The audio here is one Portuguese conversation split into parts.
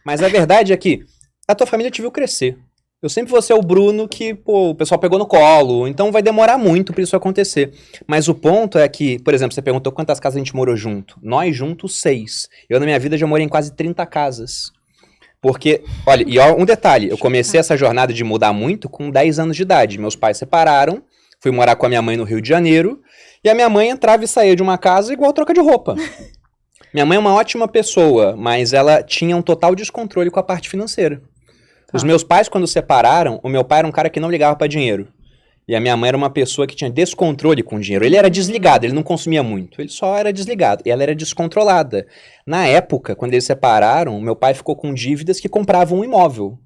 Mas a verdade é que a tua família te viu crescer. Eu sempre vou ser o Bruno que, pô, o pessoal pegou no colo, então vai demorar muito pra isso acontecer. Mas o ponto é que, por exemplo, você perguntou quantas casas a gente morou junto. Nós juntos, 6. Eu na minha vida já morei em quase 30 casas. Porque, olha, e ó, um detalhe, eu comecei essa jornada de mudar muito com 10 anos de idade. Meus pais separaram, fui morar com a minha mãe no Rio de Janeiro, e a minha mãe entrava e saía de uma casa igual troca de roupa. Minha mãe é uma ótima pessoa, mas ela tinha um total descontrole com a parte financeira. Os meus pais, quando separaram, o meu pai era um cara que não ligava pra dinheiro. E a minha mãe era uma pessoa que tinha descontrole com o dinheiro. Ele era desligado, ele não consumia muito. Ele só era desligado. E ela era descontrolada. Na época, quando eles separaram, meu pai ficou com dívidas que compravam um imóvel.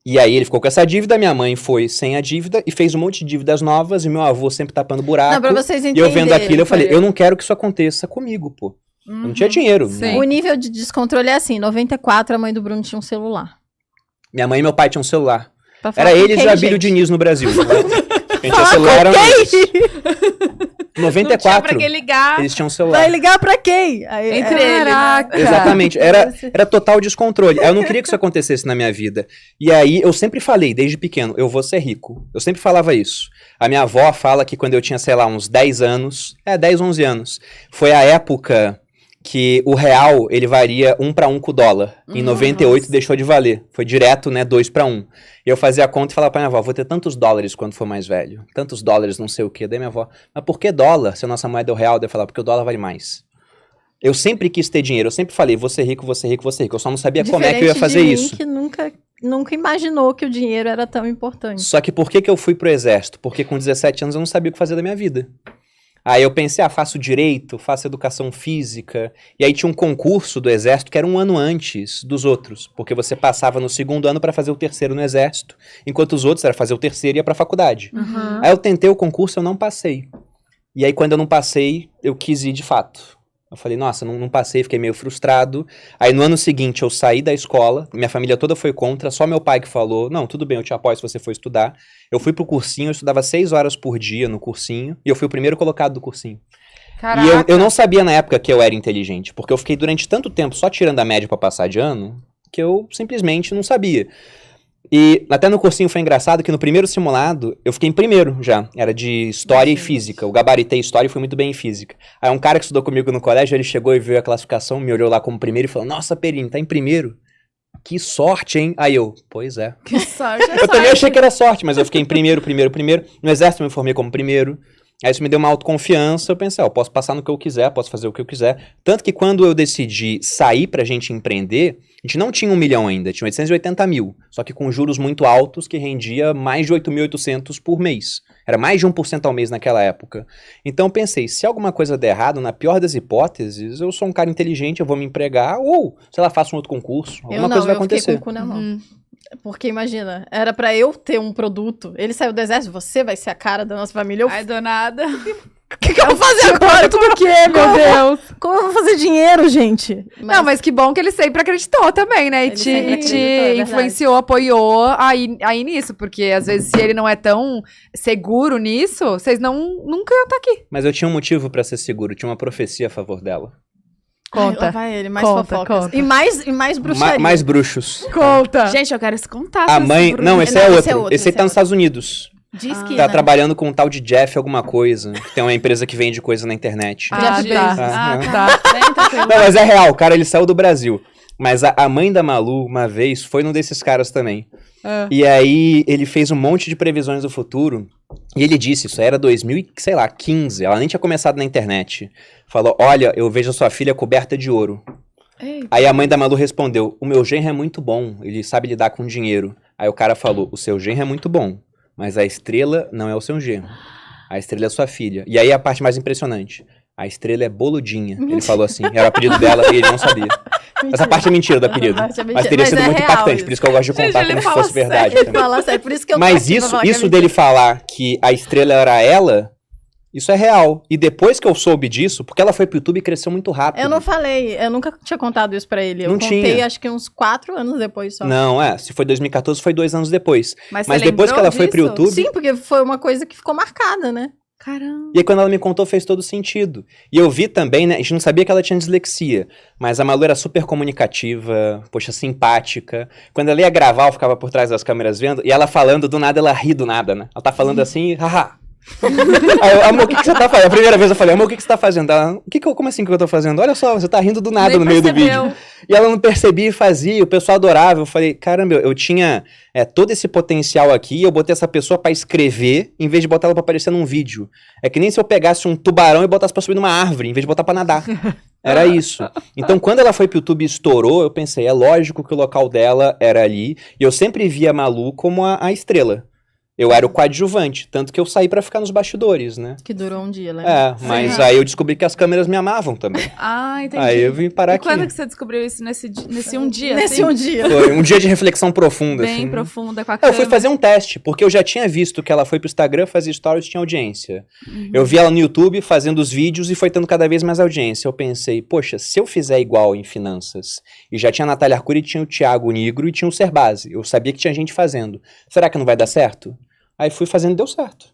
E aí ele ficou com essa dívida, minha mãe foi sem a dívida e fez um monte de dívidas novas. E meu avô sempre tapando buraco. Não, pra vocês entenderem. E eu vendo aquilo, eu falei, eu não quero que isso aconteça comigo, pô. Eu não tinha dinheiro. Né? O nível de descontrole é assim, 94, a mãe do Bruno tinha um celular. Minha mãe e meu pai tinham um celular. Era eles e o Abílio Diniz no Brasil. A gente tinha celular era 94. Pra quem ligar. Eles tinham celular. Vai ligar pra quem? Aí, Entre eles. Caraca. Exatamente. Era total descontrole. Eu não queria que isso acontecesse na minha vida. E aí, eu sempre falei, desde pequeno, eu vou ser rico. Eu sempre falava isso. A minha avó fala que quando eu tinha, sei lá, uns 10 anos, 10, 11 anos, foi a época que o real, ele varia 1 para 1 com o dólar. Em 98 deixou de valer. Foi direto, né, 2 para 1. E eu fazia a conta e falava pra minha avó, vou ter tantos dólares quando for mais velho. Tantos dólares, não sei o quê. Daí minha avó, mas por que dólar? Se a nossa moeda é o real, daí eu falava, porque o dólar vale mais. Eu sempre quis ter dinheiro, eu sempre falei, vou ser rico, vou ser rico, vou ser rico. Eu só não sabia como é que eu ia fazer isso. Que nunca imaginou que o dinheiro era tão importante. Só que por que eu fui pro exército? Porque com 17 anos eu não sabia o que fazer da minha vida. Aí eu pensei, faço direito, faço educação física. E aí tinha um concurso do exército que era um ano antes dos outros. Porque você passava no segundo ano pra fazer o terceiro no exército. Enquanto os outros era fazer o terceiro e ia pra faculdade. Aí eu tentei o concurso, eu não passei. E aí quando eu não passei, eu quis ir de fato. Eu falei, nossa, não passei, fiquei meio frustrado. Aí no ano seguinte eu saí da escola, minha família toda foi contra, só meu pai que falou, não, tudo bem, eu te apoio se você for estudar. Eu fui pro cursinho, eu estudava 6 horas por dia no cursinho, e eu fui o primeiro colocado do cursinho. Caraca. E eu não sabia na época que eu era inteligente, porque eu fiquei durante tanto tempo só tirando a média pra passar de ano, que eu simplesmente não sabia. E até no cursinho foi engraçado que no primeiro simulado eu fiquei em primeiro já. Era de história e física. Eu gabaritei história e fui muito bem em física. Aí um cara que estudou comigo no colégio, ele chegou e viu a classificação, me olhou lá como primeiro e falou, nossa, Perini, tá em primeiro? Que sorte, hein? Aí eu, pois é. Que sorte. Eu também achei que era sorte, mas eu fiquei em primeiro. No exército eu me formei como primeiro. Aí isso me deu uma autoconfiança, eu pensei, eu posso passar no que eu quiser, posso fazer o que eu quiser. Tanto que quando eu decidi sair pra gente empreender, a gente não tinha 1 milhão ainda, tinha 880 mil. Só que com juros muito altos, que rendia mais de 8.800 por mês. Era mais de 1% ao mês naquela época. Então eu pensei, se alguma coisa der errado, na pior das hipóteses, eu sou um cara inteligente, eu vou me empregar, ou, sei lá, faço um outro concurso, alguma coisa vai acontecer. Eu fiquei com o cu na mão. Porque imagina, era pra eu ter um produto. Ele saiu do exército, você vai ser a cara da nossa família. Ai, do nada. O que eu vou fazer agora? Tudo o quê, meu Deus? Como eu vou fazer dinheiro, gente? Não, mas que bom que ele sempre acreditou também, né? E te influenciou, apoiou aí nisso. Porque às vezes se ele não é tão seguro nisso, vocês nunca iam estar aqui. Mas eu tinha um motivo pra ser seguro, tinha uma profecia a favor dela. Conta. Ai, vai ele, mais Conta, fofocas. conta. E mais bruxaria. Mais bruxos. Conta. Gente, eu quero esse contato. A mãe... Não, esse é outro. Esse aí tá nos outro. Estados Unidos. De esquina. Tá trabalhando com um tal de Jeff alguma coisa. Que tem uma empresa que vende coisa na internet. Ah, tá. Não, mas é real. O cara, ele saiu do Brasil. Mas a mãe da Malu, uma vez, foi num desses caras também. E aí, ele fez um monte de previsões do futuro. E ele disse, isso era 2015. Ela nem tinha começado na internet. Falou, olha, eu vejo a sua filha coberta de ouro. Eita. Aí a mãe da Malu respondeu, o meu genro é muito bom. Ele sabe lidar com dinheiro. Aí o cara falou, o seu genro é muito bom. Mas a estrela não é o seu genro. A estrela é a sua filha. E aí a parte mais impressionante. A estrela é boludinha. Ele falou assim. Era o apelido dela e ele não sabia. Essa parte é mentira do apelido. Mas teria sido muito impactante. Por isso que eu gosto de contar como se fosse verdade. Ele fala sério, por isso que eu Mas isso dele falar que a estrela era ela... Isso é real. E depois que eu soube disso, porque ela foi pro YouTube e cresceu muito rápido. Eu não falei, eu nunca tinha contado isso pra ele. Eu contei, acho que uns 4 anos depois só. Não, se foi 2014, foi 2 anos depois. Mas depois que ela foi pro YouTube... Sim, porque foi uma coisa que ficou marcada, né? Caramba. E aí, quando ela me contou, fez todo sentido. E eu vi também, né? A gente não sabia que ela tinha dislexia, mas a Malu era super comunicativa, poxa, simpática. Quando ela ia gravar, eu ficava por trás das câmeras vendo, e ela falando, do nada, ela ri do nada, né? Ela tá falando assim, haha. Aí eu, amor, o que você tá fazendo? A primeira vez eu falei, amor, o que você tá fazendo? Ela, como assim que eu tô fazendo? Olha só, você tá rindo do nada Nem no meio do percebeu. vídeo. E ela não percebia e fazia, o pessoal adorava. Eu falei, caramba, eu tinha todo esse potencial aqui, eu botei essa pessoa pra escrever, em vez de botar ela pra aparecer num vídeo. É que nem se eu pegasse um tubarão e botasse pra subir numa árvore, em vez de botar pra nadar. Era isso. Então, quando ela foi pro YouTube e estourou, eu pensei, é lógico que o local dela era ali. E eu sempre via a Malu como a estrela. Eu era o coadjuvante, tanto que eu saí pra ficar nos bastidores, né? Que durou um dia, né? Mas aí eu descobri que as câmeras me amavam também. Ah, entendi. Aí eu vim parar E aqui. quando que você descobriu isso nesse um dia? Nesse assim? um dia. Foi um dia de reflexão profunda, Bem assim. profunda com a Eu câmera. fui fazer um teste, porque eu já tinha visto que ela foi pro Instagram fazer stories e tinha audiência. Eu vi ela no YouTube fazendo os vídeos e foi tendo cada vez mais audiência. Eu pensei, poxa, se eu fizer igual em finanças, e já tinha a Natália Arcuri, tinha o Thiago Nigro e tinha o Cerbasi. Eu sabia que tinha gente fazendo. Será que não vai dar certo? Aí fui fazendo e deu certo.